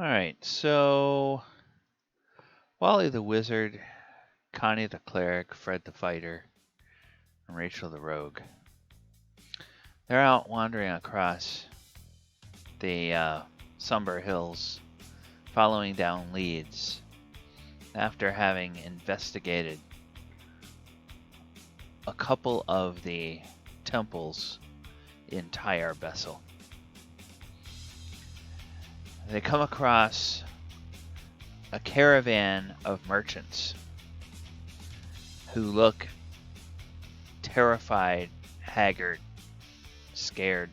Alright, so Wally the Wizard, Connie the Cleric, Fred the Fighter, and Rachel the Rogue. They're out wandering across the Somber Hills, following down leads, after having investigated a couple of the temples in Tyre Bessel. They come across a caravan of merchants who look terrified, haggard, scared.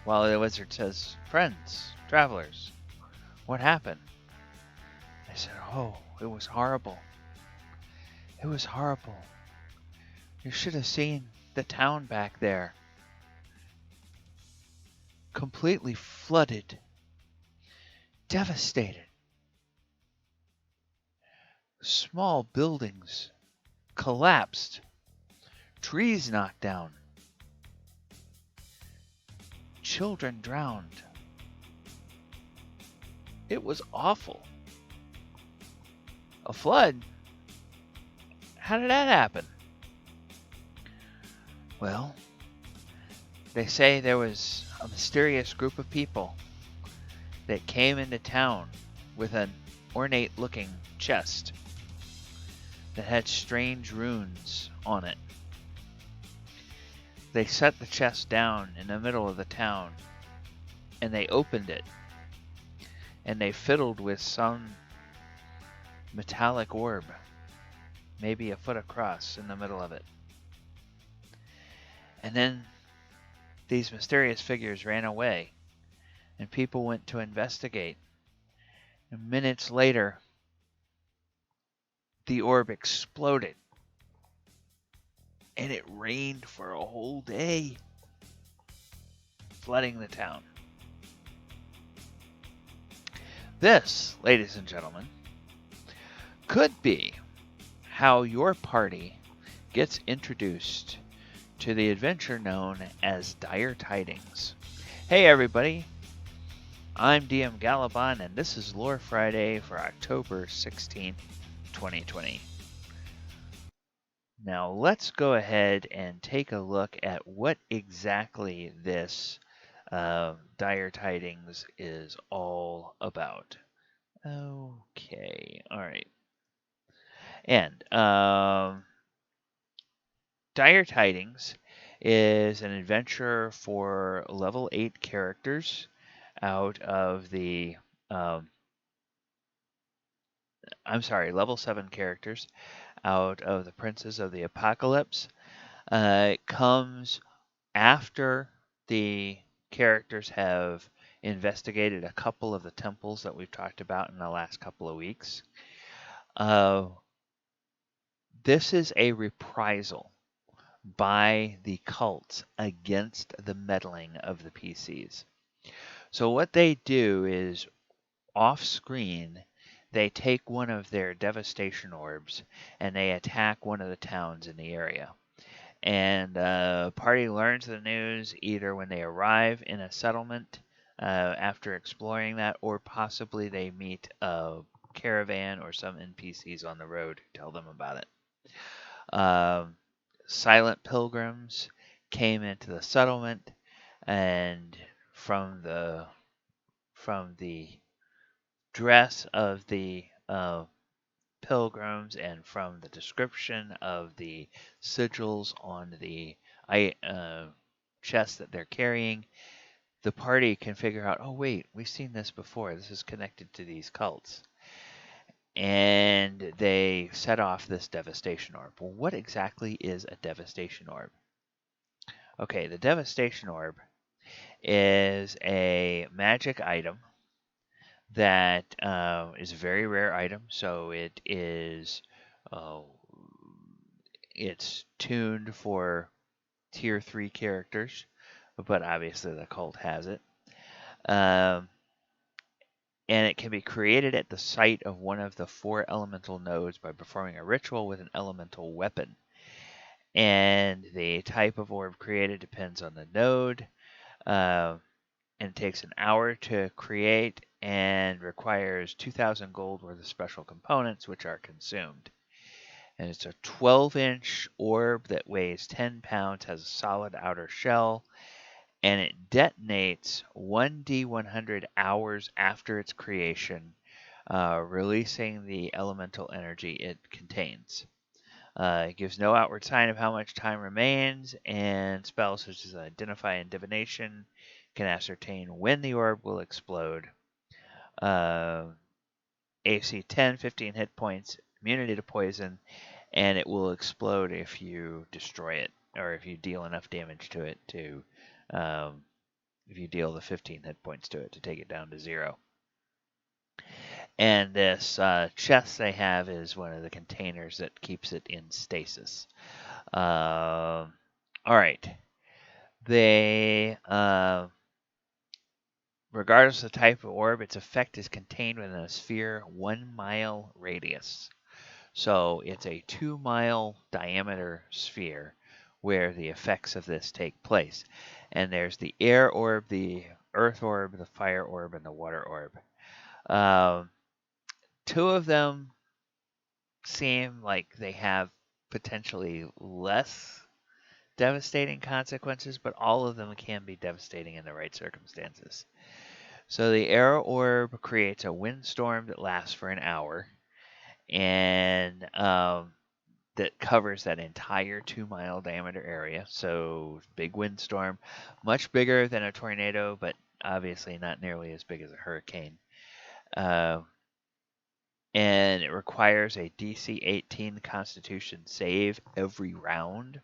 While the wizard says, "Friends, travelers, what happened?" They said, "Oh, it was horrible. It was horrible. You should have seen the town back there. Completely flooded. Devastated. Small buildings collapsed. Trees knocked down. Children drowned. It was awful. A flood? How did that happen?" "Well, they say there was a mysterious group of people that came into town with an ornate-looking chest that had strange runes on it. They set the chest down in the middle of the town, and they opened it, and they fiddled with some metallic orb, maybe a foot across in the middle of it. And then these mysterious figures ran away, and people went to investigate. And minutes later, the orb exploded, and it rained for a whole day, flooding the town." This, ladies and gentlemen, could be how your party gets introduced to the adventure known as Dire Tidings. Hey everybody, I'm DM Galabon, and this is Lore Friday for October 16th, 2020. Now let's go ahead and take a look at what exactly this Dire Tidings is all about. Okay, alright. And Dire Tidings is an adventure for level 8 characters out of the level 7 characters out of the Princes of the Apocalypse. It comes after the characters have investigated a couple of the temples that we've talked about in the last couple of weeks. This is a reprisal by the cults against the meddling of the PCs. So what they do is, off screen, they take one of their devastation orbs and they attack one of the towns in the area. And the party learns the news either when they arrive in a settlement after exploring that, or possibly they meet a caravan or some NPCs on the road who tell them about it. Silent pilgrims came into the settlement, and from the dress of the pilgrims and from the description of the sigils on the chest that they're carrying, the party can figure out, oh wait, we've seen this before. This is connected to these cults. And they set off this devastation orb. Well, what exactly is a devastation orb? Okay, the devastation orb is a magic item that is a very rare item. So it is, it's tuned for tier 3 characters, but obviously the cult has it. And it can be created at the site of one of the 4 elemental nodes by performing a ritual with an elemental weapon. And the type of orb created depends on the node. and it takes an hour to create and requires 2,000 gold worth of special components, which are consumed. And it's a 12-inch orb that weighs 10 pounds, has a solid outer shell, and it detonates 1d100 hours after its creation, releasing the elemental energy it contains. It gives no outward sign of how much time remains, and spells such as Identify and Divination can ascertain when the orb will explode. AC 10, 15 hit points, immunity to poison, and it will explode if you destroy it, or if you deal enough damage to it to, if you deal the 15 hit points to it to take it down to 0. And this chest they have is one of the containers that keeps it in stasis. All right. They, regardless of the type of orb, its effect is contained within a sphere 1 mile radius. So it's a 2-mile diameter sphere where the effects of this take place. And there's the air orb, the earth orb, the fire orb, and the water orb. Two of them seem like they have potentially less devastating consequences, but all of them can be devastating in the right circumstances. So the air orb creates a windstorm that lasts for an hour, and that covers that entire 2-mile diameter area. So big windstorm, much bigger than a tornado, but obviously not nearly as big as a hurricane. And it requires a DC 18 Constitution save every round,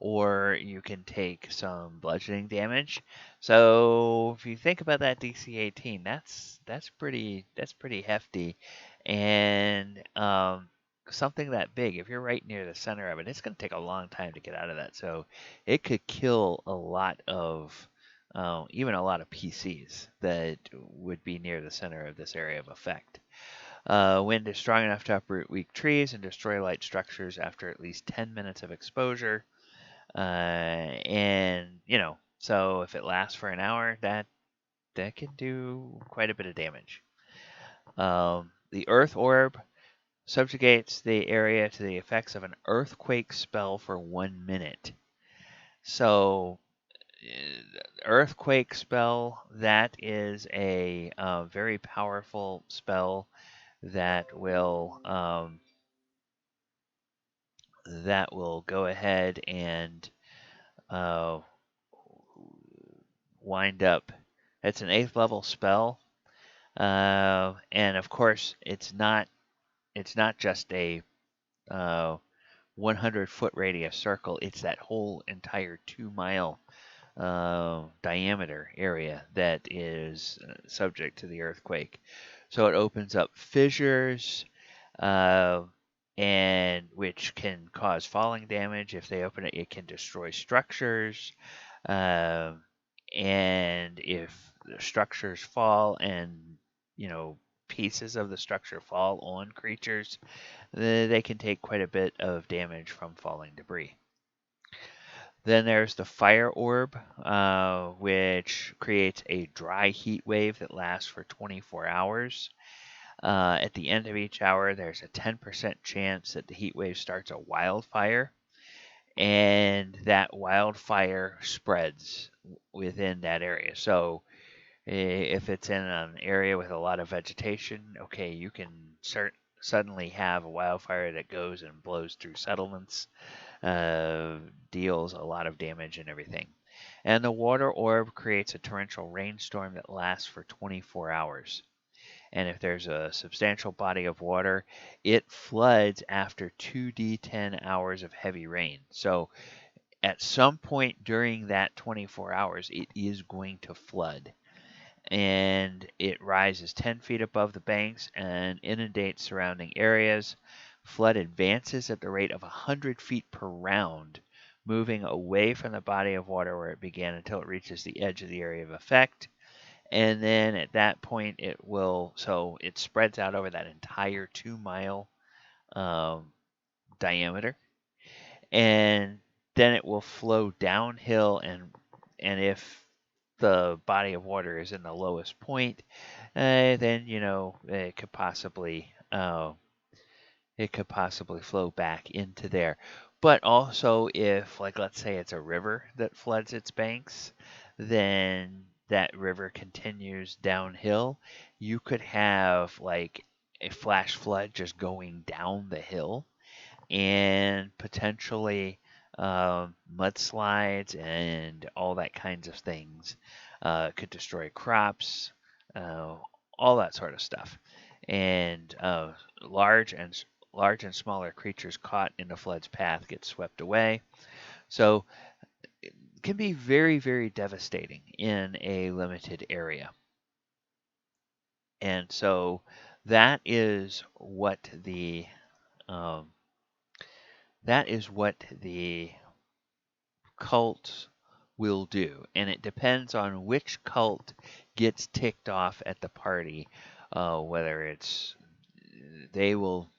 or you can take some bludgeoning damage. So if you think about that DC 18, that's pretty hefty, and something that big. If you're right near the center of it, it's going to take a long time to get out of that. So it could kill a lot of even a lot of PCs that would be near the center of this area of effect. Wind is strong enough to uproot weak trees and destroy light structures after at least 10 minutes of exposure. And, so if it lasts for an hour, that can do quite a bit of damage. The Earth Orb subjugates the area to the effects of an earthquake spell for 1 minute. So, earthquake spell, that is a very powerful spell that will go ahead and wind up. It's an 8th level spell, and of course it's not just a 100-foot radius circle. It's that whole entire 2-mile diameter area that is subject to the earthquake. So it opens up fissures, and which can cause falling damage. If they open it, it can destroy structures. And if the structures fall and, pieces of the structure fall on creatures, they can take quite a bit of damage from falling debris. Then there's the Fire Orb, which creates a dry heat wave that lasts for 24 hours. At the end of each hour, there's a 10% chance that the heat wave starts a wildfire, and that wildfire spreads within that area. So if it's in an area with a lot of vegetation, okay, you can suddenly have a wildfire that goes and blows through settlements, deals a lot of damage and everything. And the Water Orb creates a torrential rainstorm that lasts for 24 hours. And if there's a substantial body of water, it floods after 2d10 hours of heavy rain. So at some point during that 24 hours, it is going to flood. And it rises 10 feet above the banks and inundates surrounding areas. Flood advances at the rate of 100 feet per round, moving away from the body of water where it began until it reaches the edge of the area of effect. And then at that point, so it spreads out over that entire 2-mile diameter. And then it will flow downhill, and if the body of water is in the lowest point, then it could possibly flow back into there. But also, if, like, let's say it's a river that floods its banks, then that river continues downhill. You could have like a flash flood just going down the hill, and potentially mudslides and all that kinds of things could destroy crops, uh, all that sort of stuff, and large and large and smaller creatures caught in the flood's path get swept away. So it can be very, very devastating in a limited area. And so that is what the um, that is what the cults will do, and it depends on which cult gets ticked off at the party. Whether it's they will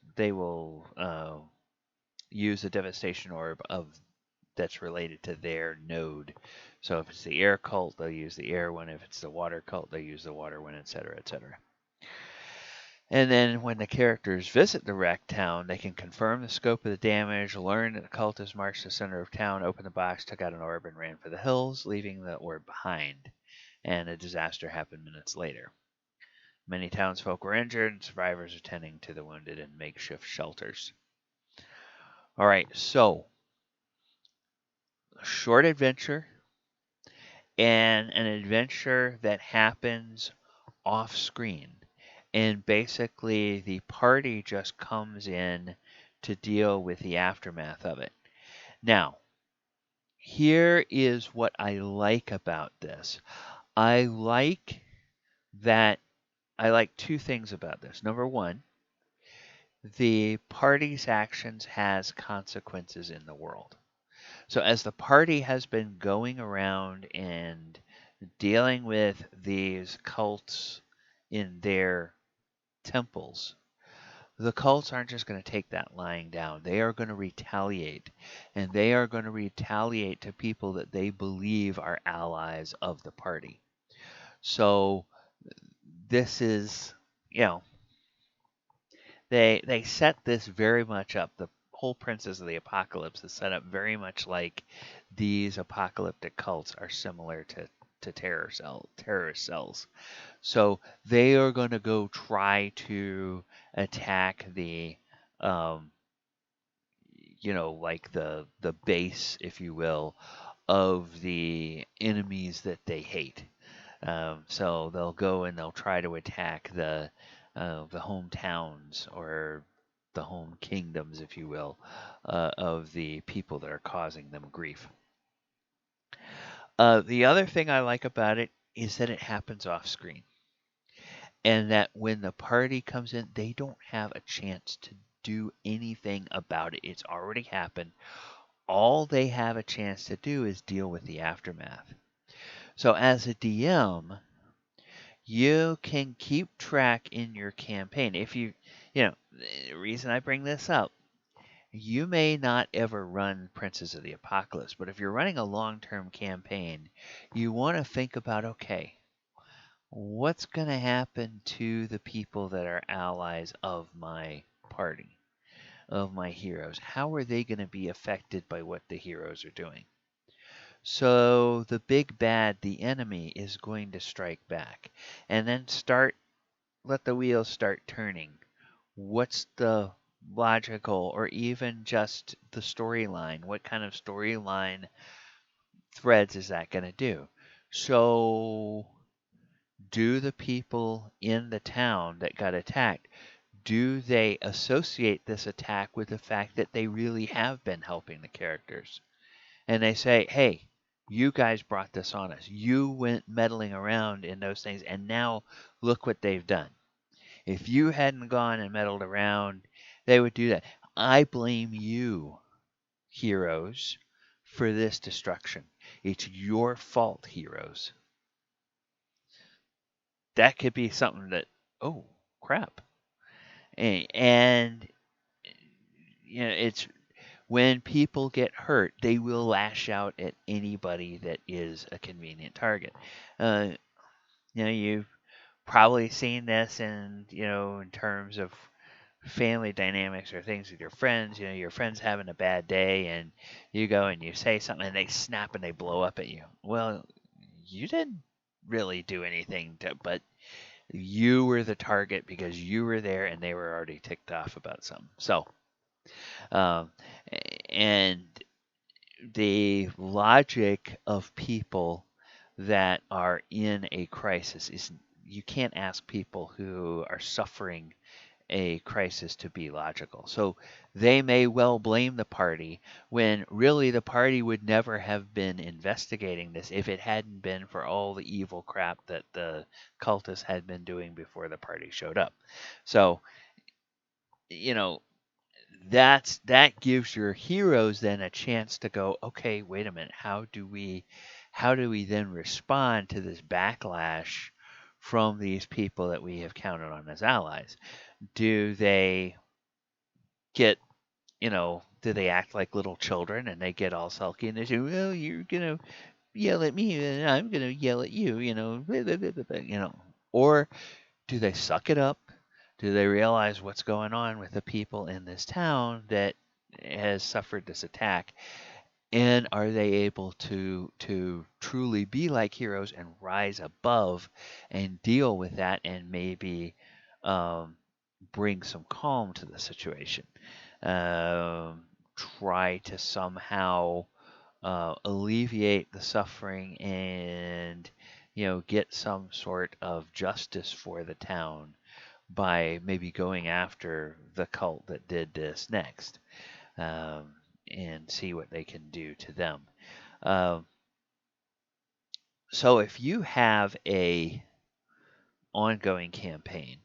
use a devastation orb of that's related to their node. So if it's the air cult, they'll use the air one. If it's the water cult, they'll use the water one, etc., etc. And then when the characters visit the wrecked town, they can confirm the scope of the damage, learn that the cult has marched to the center of town, opened the box, took out an orb, and ran for the hills, leaving the orb behind. And a disaster happened minutes later. Many townsfolk were injured, and survivors are tending to the wounded in makeshift shelters. All right, so short adventure, and an adventure that happens off screen. And basically, the party just comes in to deal with the aftermath of it. Now, here is what I like about this. I like that I like two things about this. Number one, the party's actions has consequences in the world. So as the party has been going around and dealing with these cults in their temples, the cults aren't just going to take that lying down. They are going to retaliate. And they are going to retaliate to people that they believe are allies of the party. So this is, you know, they set this very much up. The whole Princess of the Apocalypse is set up very much like these apocalyptic cults are similar to terrorist cells. So they are going to go try to attack the, um, like the base, if you will, of the enemies that they hate. So they'll go and they'll try to attack the hometowns or the home kingdoms, if you will, of the people that are causing them grief. The other thing I like about it is that it happens off screen, and that when the party comes in, they don't have a chance to do anything about it. It's already happened. All they have a chance to do is deal with the aftermath. So as a DM, you can keep track in your campaign. If the reason I bring this up, you may not ever run Princes of the Apocalypse, but if you're running a long-term campaign, you want to think about, okay, what's going to happen to the people that are allies of my party, of my heroes? How are they going to be affected by what the heroes are doing? So the big bad, the enemy, is going to strike back, and then let the wheels start turning. What's the logical or even just the storyline? What kind of storyline threads is that going to do? So do the people in the town that got attacked, do they associate this attack with the fact that they really have been helping the characters? And they say, hey, you guys brought this on us. You went meddling around in those things, and now look what they've done. If you hadn't gone and meddled around, they would do that. I blame you, heroes, for this destruction. It's your fault, heroes. That could be something that, oh, crap. And it's when people get hurt, they will lash out at anybody that is a convenient target. Uh, you've probably seen this in terms of family dynamics or things with your friends. Your friend's having a bad day and you go and you say something and they snap and they blow up at you. Well, you didn't really do anything but you were the target because you were there and they were already ticked off about something. So, um, and the logic of people that are in a crisis is you can't ask people who are suffering a crisis to be logical. So they may well blame the party when really the party would never have been investigating this if it hadn't been for all the evil crap that the cultists had been doing before the party showed up. So, you know, that gives your heroes then a chance to go, okay, wait a minute, how do we then respond to this backlash from these people that we have counted on as allies? Do they get, do they act like little children and they get all sulky and they say, well, you're gonna yell at me and I'm gonna yell at you, blah, blah, blah, blah, blah, or do they suck it up? Do they realize what's going on with the people in this town that has suffered this attack? And are they able to truly be like heroes and rise above and deal with that and maybe um, bring some calm to the situation? Um, Try to somehow alleviate the suffering and get some sort of justice for the town by maybe going after the cult that did this next, um, and see what they can do to them. Um, so if you have a ongoing campaign,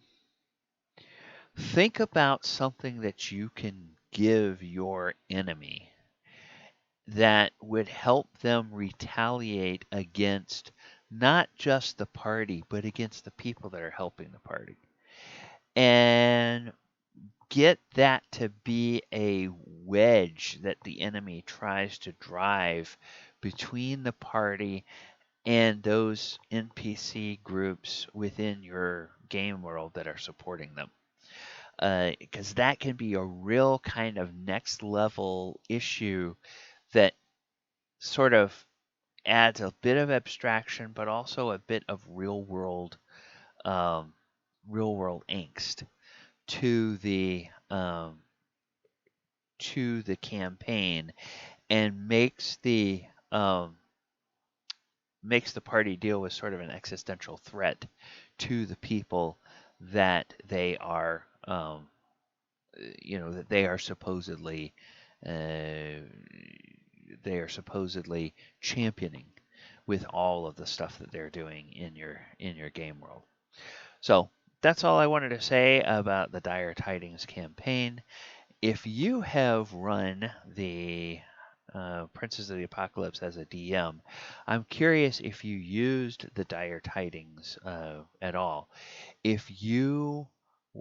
think about something that you can give your enemy that would help them retaliate against not just the party, but against the people that are helping the party. And get that to be a wedge that the enemy tries to drive between the party and those NPC groups within your game world that are supporting them. Because that can be a real kind of next level issue that sort of adds a bit of abstraction, but also a bit of um, real world angst to the campaign, and um, makes the party deal with sort of an existential threat to the people that they are that uh, they are supposedly championing with all of the stuff that they're doing in your game world. So that's all I wanted to say about the Dire Tidings campaign. If you have run the Princes of the Apocalypse as a DM, I'm curious if you used the Dire Tidings at all. If you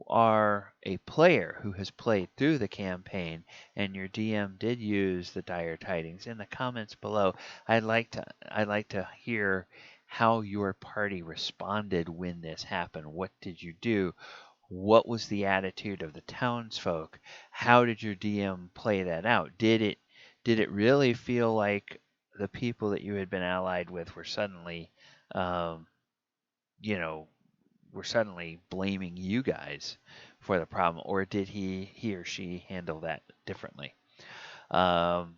are a player who has played through the campaign and your DM did use the Dire Tidings, in the comments below, I'd like to hear how your party responded when this happened. What did you do? What was the attitude of the townsfolk? How did your DM play that out? Did it really feel like the people that you had been allied with were suddenly, um, you know, were suddenly blaming you guys for the problem, or did he or she handle that differently? Um,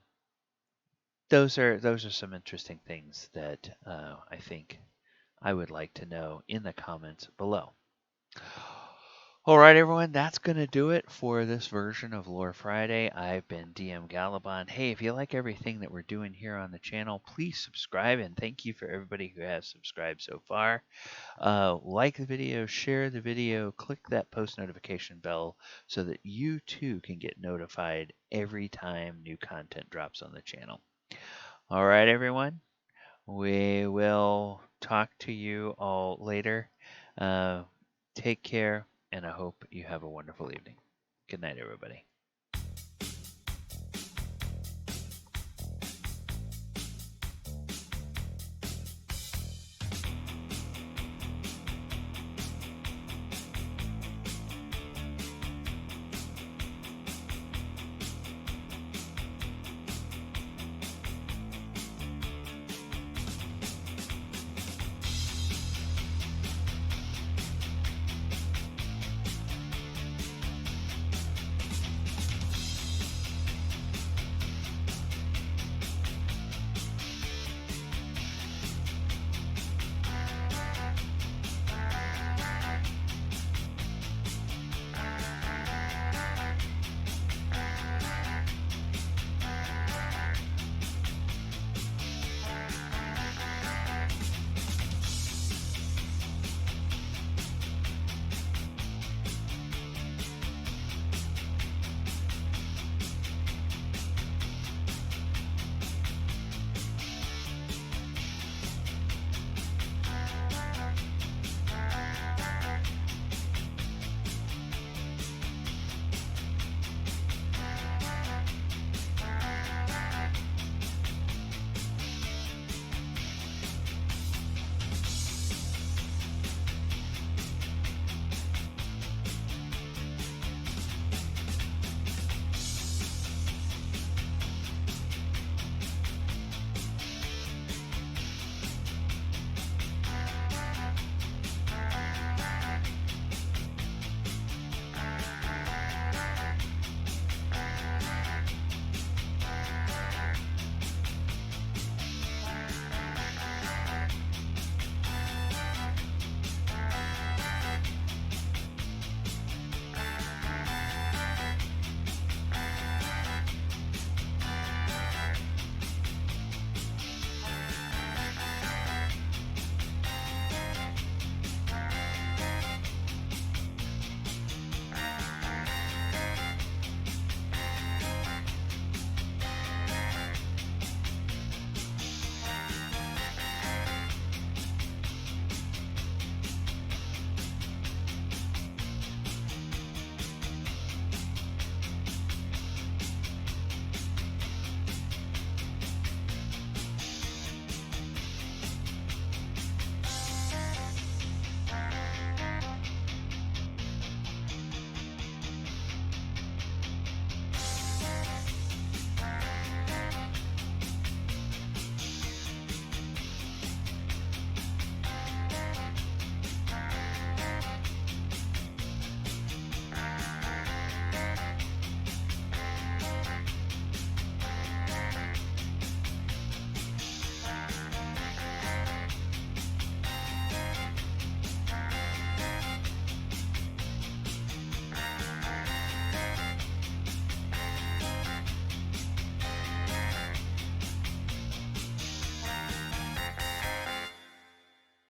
those are some interesting things that I think I would like to know in the comments below. All right, everyone, that's going to do it for this version of Lore Friday. I've been DM Galabon. Hey, if you like everything that we're doing here on the channel, please subscribe, and thank you for everybody who has subscribed so far. Like the video, share the video, click that post notification bell so that you too can get notified every time new content drops on the channel. All right, everyone, we will talk to you all later. Take care, and I hope you have a wonderful evening. Good night, everybody.